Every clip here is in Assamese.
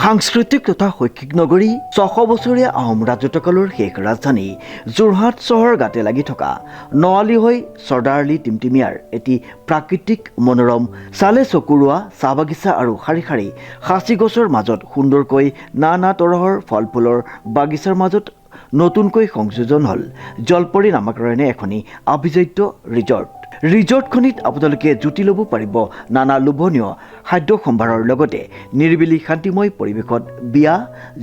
সাংস্কৃতিক তথা শৈক্ষিক নগৰী ৬০০ বছৰীয়া আহোম ৰাজত্বকালৰ শেষ ৰাজধানী যোৰহাট চহৰ গাতে লাগি থকা নৱালী হৈ চৰ্দাৰআলি টিমটিমিয়াৰ এটি প্ৰাকৃতিক মনোৰম চালে চকুৰোৱা চাহ বাগিচা আৰু শাৰী শাৰী সাঁচি গছৰ মাজত সুন্দৰকৈ নানা তৰহৰ ফল ফুলৰ বাগিচাৰ মাজত নতুনকৈ সংযোজন হ'ল জলপৰী নামাকৰণে এখনি আভিজাত্য ৰিজৰ্টখনিত আপোনালোকে জুতি ল'ব পাৰিব নানা লোভনীয় খাদ্য সম্ভাৰৰ লগতে নিৰিবিলি শান্তিময় পৰিৱেশত বিয়া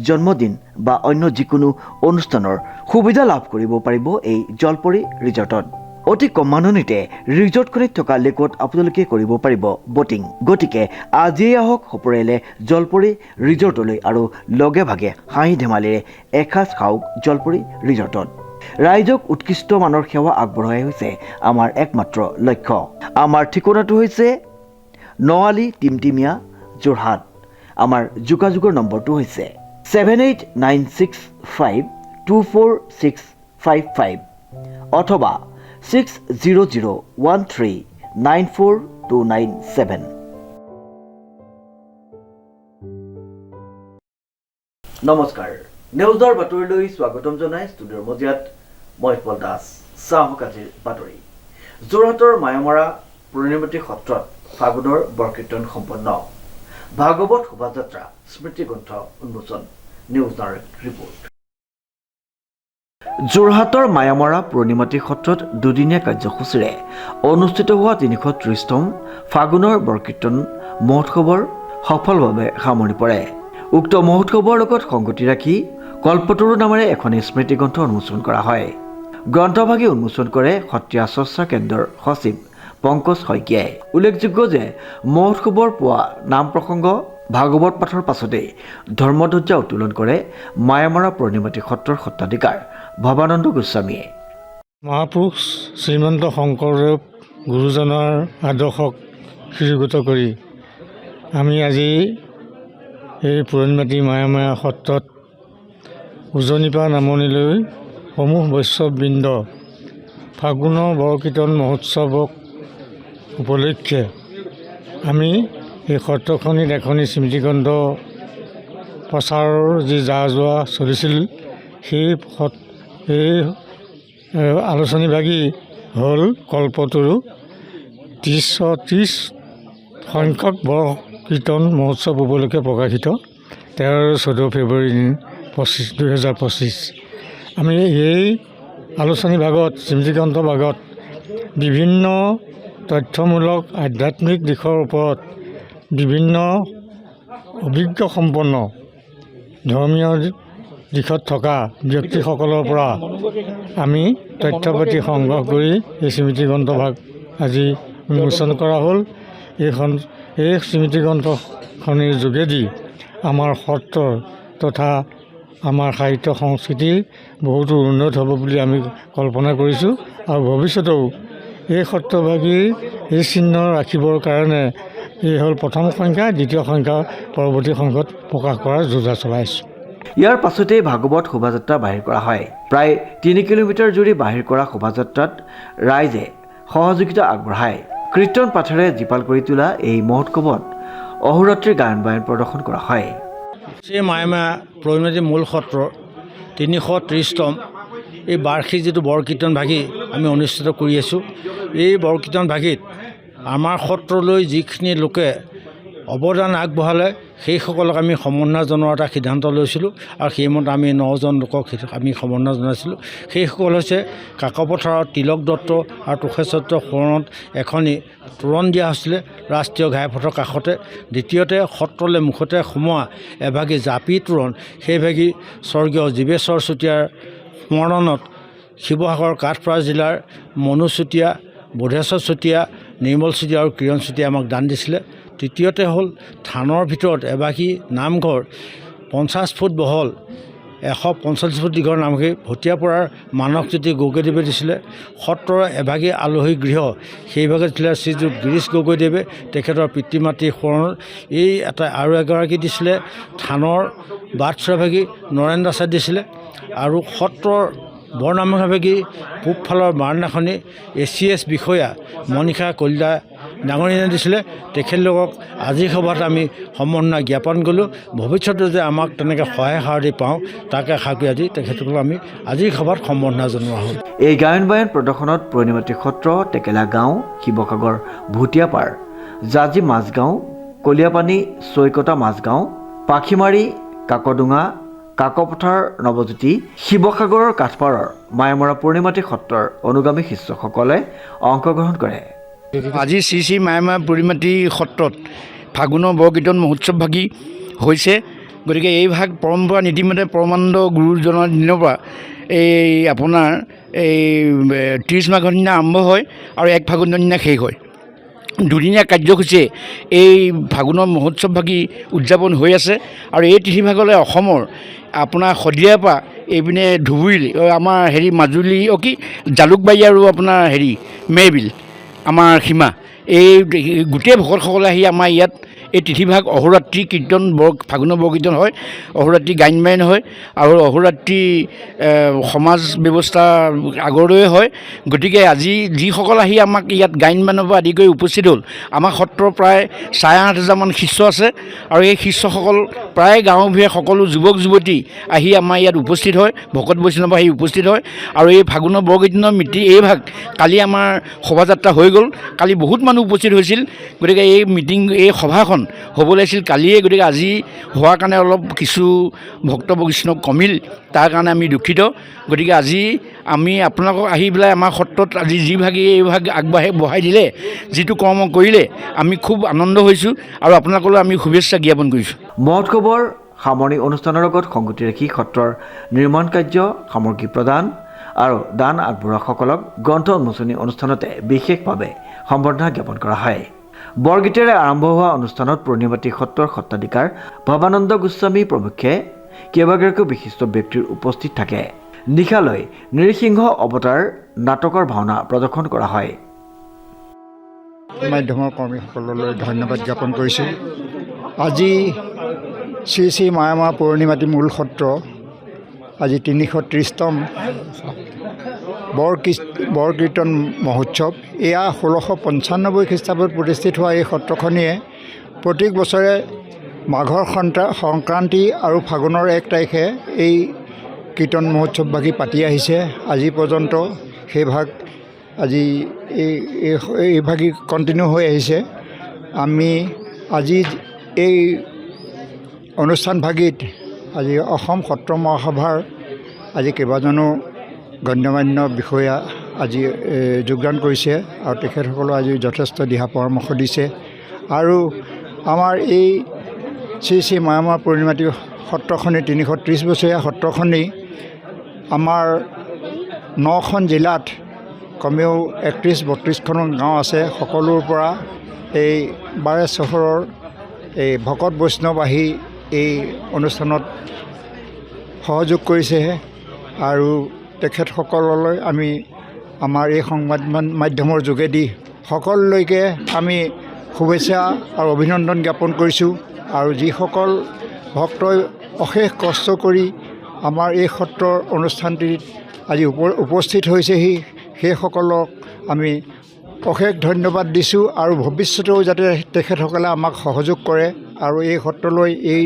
জন্মদিন বা অন্য যিকোনো অনুষ্ঠানৰ সুবিধা লাভ কৰিব পাৰিব এই জলপৰী ৰিজৰ্টত। অতি কম মাননিতে ৰিজৰ্টখনিত থকা লেকত আপোনালোকে কৰিব পাৰিব বটিং। গতিকে আজিয়েই আহক সপৰিয়ালে জলপৰী ৰিজৰ্টলৈ আৰু লগে ভাগে হাঁহি ধেমালিৰে এসাঁজ খাওক জলপৰী ৰিজৰ্টত। ৰাইজক উৎকৃষ্ট মানৰ সেৱা আগবঢ়াই হৈছে আমাৰ একমাত্ৰ লক্ষ্য। আমাৰ ঠিকনাটো হৈছে নৱালী টিমটিমিয়া যোৰহাট। আমাৰ যোগাযোগৰ নম্বৰটো হৈছে 7896524655 অথবা 6001394297। নমস্কাৰ, নিউজৰ বাতৰিলৈ স্বাগতম জনাই ষ্টুডিঅ'ৰ মজিয়াত মই পল দাস। চাহক আজিৰ বাতৰি। যোৰহাটৰ মায়ামৰা পূৰ্ণিমতী সত্ৰত ফাগুনৰ বৰকীৰ্তন সম্পন্ন। ভাগৱত শোভাযাত্ৰা স্মৃতিগ্ৰন্থ উন্মোচন। News narrate report. যোৰহাটৰ মায়ামৰা পূৰ্ণিমতী সত্ৰত দুদিনীয়া কাৰ্যসূচীৰে অনুষ্ঠিত হোৱা ৩৩০তম ফাগুনৰ বৰকীৰ্তন মহোৎসৱৰ সফলভাৱে সামৰি পৰে। উক্ত মহোৎসৱৰ লগত সংগতি ৰাখি কল্পতৰু নামেৰে এখনি স্মৃতিগ্ৰন্থ উন্মোচন কৰা হয়। গ্ৰন্থভাগী উন্মোচন কৰে সত্ৰীয়া চৰ্চা কেন্দ্ৰৰ সচিব পংকজ শইকীয়াই। উল্লেখযোগ্য যে মহোৎসৱৰ পুৱা নাম প্ৰসংগ ভাগৱত পাঠৰ পাছতেই ধৰ্মধ্বজা উত্তোলন কৰে মায়ামৰা পূৰ্ণিমতী সত্ৰৰ সত্ৰাধিকাৰ ভৱানন্দ গোস্বামীয়ে। মহাপুৰুষ শ্ৰীমন্ত শংকৰদেৱ গুৰুজনাৰ আদৰ্শক শিৰোগত কৰি আমি আজি এই পূৰ্ণিমতী মায়ামৰা সত্ৰত উজনিৰ পৰা নামনিলৈ সমূহ বৈষ্ণৱবৃন্দ ফাগুনৰ বৰকীৰ্তন মহোৎসৱক উপলক্ষে আমি এই সত্ৰখনিত এখনি স্মৃতিগ্ৰন্থ প্ৰচাৰৰ যি যা যোৱা চলিছিল সেই আলোচনীভাগী হ'ল কল্পতৰু ৩০ সংখ্যক বৰকীৰ্তন মহোৎসৱ উপলক্ষে প্ৰকাশিত ১৩ আৰু ১৪ ফেব্ৰুৱাৰী ২০২৫। আমি এই আলোচনী ভাগত স্মৃতিগ্ৰন্থ ভাগত বিভিন্ন তথ্যমূলক আধ্যাত্মিক দিশৰ ওপৰত বিভিন্ন অভিজ্ঞ সম্পন্ন ধৰ্মীয় দিশত থকা ব্যক্তিসকলৰ পৰা আমি তথ্য পাতি সংগ্ৰহ কৰি এই স্মৃতিগ্ৰন্থ ভাগ আজি উন্মোচন কৰা হ'ল। এই স্মৃতিগ্ৰন্থখনিৰ যোগেদি আমাৰ সত্ৰ তথা আমাৰ সাহিত্য সংস্কৃতিৰ বহুতো উন্নত হ'ব বুলি আমি কল্পনা কৰিছোঁ আৰু ভৱিষ্যতেও এই সত্ৰভাগীৰ এই চিহ্ন ৰাখিবৰ কাৰণে এই হ'ল প্ৰথম সংখ্যা, দ্বিতীয় সংখ্যা পৰৱৰ্তী সংখ্যাত প্ৰকাশ কৰাৰ যোজনা চলাইছোঁ। ইয়াৰ পাছতেই ভাগৱত শোভাযাত্ৰা বাহিৰ কৰা হয়। প্ৰায় ৩ কিলোমিটাৰ জুৰি বাহিৰ কৰা শোভাযাত্ৰাত ৰাইজে সহযোগিতা আগবঢ়ায়। কীৰ্তন পাঠেৰে জীপাল কৰি তোলা এই মহোৎসৱত অহোৰাত্ৰি গায়ন বায়ন প্ৰদৰ্শন কৰা হয়। শ্ৰী মায়ামৰা পূৰ্ণিমতী মূল সত্ৰৰ ৩৩০তম এই বাৰ্ষিক যিটো বৰকীৰ্তন ভাগী আমি অনুষ্ঠিত কৰি আছোঁ। এই বৰকীৰ্তন ভাগীত আমাৰ সত্ৰলৈ যিখিনি লোকে অৱদান আগবঢ়ালে সেইসকলক আমি সম্বৰ্ধনা জনোৱাৰ এটা সিদ্ধান্ত লৈছিলোঁ আৰু সেইমতে আমি 9জন লোকক আমি সম্বৰ্ধনা জনাইছিলোঁ। সেইসকল হৈছে কাকপথাৰৰ তিলক দত্ত আৰু তোষেশ্বৰ সোঁৱৰণত এখনি তোৰণ দিয়া হৈছিলে ৰাষ্ট্ৰীয় ঘাইপথৰ কাষতে। দ্বিতীয়তে সত্ৰলৈ মুখতে সোমোৱা এভাগী জাপি তোৰণ, সেইভাগী স্বৰ্গীয় জীৱেশ্বৰ চুতীয়াৰ সোঁৱৰণত শিৱসাগৰ কাঠপাৰা জিলাৰ মনু চুতীয়া, বুধেশ্বৰ চুতীয়া, নিৰ্মল চুতীয়া আৰু কিৰণ চুতীয়াই আমাক দান দিছিলে। তৃতীয়তে হ'ল থানৰ ভিতৰত এভাগী নামঘৰ 50 ফুট বহল 145 ফুট দীঘল নামঘৰ ভটিয়াপৰাৰ মানসজ্যোতি গগৈদেৱে দিছিলে। সত্ৰৰ এভাগী আলহী গৃহ সেইভাগে দিছিলে শ্ৰীযুত গিৰীশ গগৈদেৱে, তেখেতৰ পিতৃ মাতৃ সোঁৱৰণত। এই আৰু এগৰাকী দিছিলে থানৰ বাটচৰাভাগী নৰেন্দ্ৰ দাসে দিছিলে। আৰু সত্ৰৰ বৰনামভাগী পূব ফালৰ বাৰান্দাখনি ACS বিষয়া মণিষা কলিতা ডাঙৰীয়াই দিছিলে তেখেতলোকক আজিৰ সভাত আমি সম্বৰ্ধনা জ্ঞাপন কৰিলোঁ ভৱিষ্যতে যে আমাক তেনেকৈ সহায় সাৰথি পাওঁ তাকে আশা কৰি আজি তেখেতসকলক আমি আজিৰ সভাত সম্বৰ্ধনা জনোৱা হ'ল এই গায়ন বায়ন প্ৰদৰ্শনত পুৰণিমাটি সত্ৰ টেকেলা গাঁও শিৱসাগৰ ভুটীয়াপাৰ জাজি মাজগাঁও কলিয়াপানী চৈকতা মাজগাঁও পাখিমাৰী কাকডোঙা কাকপথাৰ নৱজ্যোতি শিৱসাগৰৰ কাঠপাৰৰ মায়ামৰা পূৰ্ণিমাটি সত্ৰৰ অনুগামী শিষ্যসকলে অংশগ্ৰহণ কৰে আজি শ্ৰী শ্ৰী মায়ামৰা পূৰ্ণিমাটি সত্ৰত ফাগুনৰ বৰকীৰ্তন মহোৎসৱ ভাগি হৈছে গতিকে এই ভাগ পৰম্পৰা নীতিমতে পৰমানন্দ গুৰুজনৰ দিনৰ পৰা এই আপোনাৰ এই 30 মাঘৰ দিনা আৰম্ভ হয় আৰু 1 ফাগুনৰ দিনা শেষ হয় দুদিনীয়া কাৰ্যসূচীয়ে এই ফাগুনৰ মহোৎসৱ ভাগি উদযাপন হৈ আছে আৰু এই তিথিভাগলৈ অসমৰ আপোনাৰ শদিয়াৰ পৰা এইপিনে ধুবুৰী আমাৰ মাজুলী কি জালুকবাৰী আৰু আপোনাৰ মেৰবিল আমাৰ সীমা এই গোটেই ভকতসকলে আহি আমাৰ ইয়াত এই তিথিভাগ অহোৰাত্ৰি কীৰ্তন ফাগুনৰ বৰকীৰ্তন হয় অহোৰাত্ৰি গায়ন বায়ন হয় আৰু অহোৰাত্ৰি সমাজ ব্যৱস্থা আগৰদৰে হয় গতিকে আজি যিসকল আহি আমাক ইয়াত গায়ন বায়নৰ পৰা আদি কৰি উপস্থিত হ'ল আমাৰ সত্ৰৰ প্ৰায় 8,500মান শিষ্য আছে আৰু এই শিষ্যসকল প্ৰায় গাঁও ভূঞে সকলো যুৱক যুৱতী আহি আমাৰ ইয়াত উপস্থিত হয় ভকত বৈষ্ণৱ আহি উপস্থিত হয় আৰু এই ফাগুনৰ বৰকীৰ্তনৰ এই ভাগ কালি আমাৰ শোভাযাত্ৰা হৈ গ'ল কালি বহুত মানুহ উপস্থিত হৈছিল গতিকে এই মিটিং এই সভাখন হ'ব লাগিছিল কালিয়ে গতিকে আজি হোৱাৰ কাৰণে অলপ কিছু ভক্ত বৈষ্ণৱ কমিল তাৰ কাৰণে আমি দুখিত গতিকে আজি আমি আপোনালোকক আহি পেলাই আমাৰ সত্ৰত আজি যি ভাগে এই ভাগ বঢ়াই দিলে যিটো কৰ্ম কৰিলে আমি খুব আনন্দ হৈছোঁ আৰু আপোনালোকলৈ আমি শুভেচ্ছা জ্ঞাপন কৰিছোঁ মহোৎসৱৰ সামৰণি অনুষ্ঠানৰ লগত সংগতি ৰাখি সত্ৰৰ নিৰ্মাণ কাৰ্য সামগ্ৰী প্ৰদান আৰু দান আগবঢ়োৱাসকলক গ্ৰন্থ উন্মোচনী অনুষ্ঠানতে বিশেষভাৱে সম্বৰ্ধনা জ্ঞাপন কৰা হয় বৰগীতেৰে আৰম্ভ হোৱা অনুষ্ঠানত পূৰ্ণিমাটি সত্ৰৰ সত্ৰাধিকাৰ ভৱানন্দ গোস্বামী প্ৰমুখ্যে কেইবাগৰাকীও বিশিষ্ট ব্যক্তিৰ উপস্থিত থাকে নিশালৈ নৃসিংহ অৱতাৰ নাটকৰ ভাওনা প্ৰদৰ্শন কৰা হয় মাধ্যমৰ কৰ্মীসকললৈ ধন্যবাদ জ্ঞাপন কৰিছোঁ আজি শ্ৰী শ্ৰী মায়ামৰা পূৰ্ণিমাটি মূল সত্ৰ আজি 330তম বৰকীৰ্তন মহোৎসৱ এয়া 1695 খ্ৰীষ্টাব্দত প্ৰতিষ্ঠিত হোৱা এই সত্ৰখনিয়ে প্ৰত্যেক বছৰে মাঘৰ সংক্ৰান্তি আৰু ফাগুনৰ 1 তাৰিখে এই কীৰ্তন মহোৎসৱ ভাগি পাতি আহিছে আজি পৰ্যন্ত সেই ভাগ আজি এই ভাগি কণ্টিনিউ হৈ আহিছে আমি আজি এই অনুষ্ঠান ভাগিত আজি অসম সত্ৰ মহাসভাৰ আজি কেইবাজনো গণ্যমান্য বিষয়া আজি যোগদান কৰিছে আৰু তেখেতসকলে আজি যথেষ্ট দিহা পৰামৰ্শ দিছে আৰু আমাৰ এই শ্ৰী শ্ৰী মায়ামৰা পূৰ্ণিমাটি সত্ৰখনি 330 বছৰীয়া সত্ৰখনি আমাৰ 9খন জিলাত কমেও 31-32খন গাঁও আছে সকলোৰ পৰা এই 12 চহৰৰ এই ভকত বৈষ্ণৱ আহি এই অনুষ্ঠানত সহযোগ কৰিছে আৰু তেখেতসকললৈ আমি আমাৰ এই সংবাদ মাধ্যমৰ যোগেদি সকলোলৈকে আমি শুভেচ্ছা আৰু অভিনন্দন জ্ঞাপন কৰিছোঁ আৰু যিসকল ভক্তই অশেষ কষ্ট কৰি আমাৰ এই সত্ৰৰ অনুষ্ঠানটিত আজি উপস্থিত হৈছেহি সেইসকলক আমি অশেষ ধন্যবাদ দিছোঁ আৰু ভৱিষ্যতেও যাতে তেখেতসকলে আমাক সহযোগ কৰে আৰু এই সত্ৰলৈ এই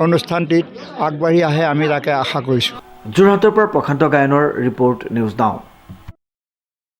অনুষ্ঠানটিত আগবাঢ়ি আহে আমি তাকে আশা কৰিছোঁ যোৰহাটৰ পৰা প্ৰশান্ত গায়নৰ ৰিপৰ্ট নিউজ নাও।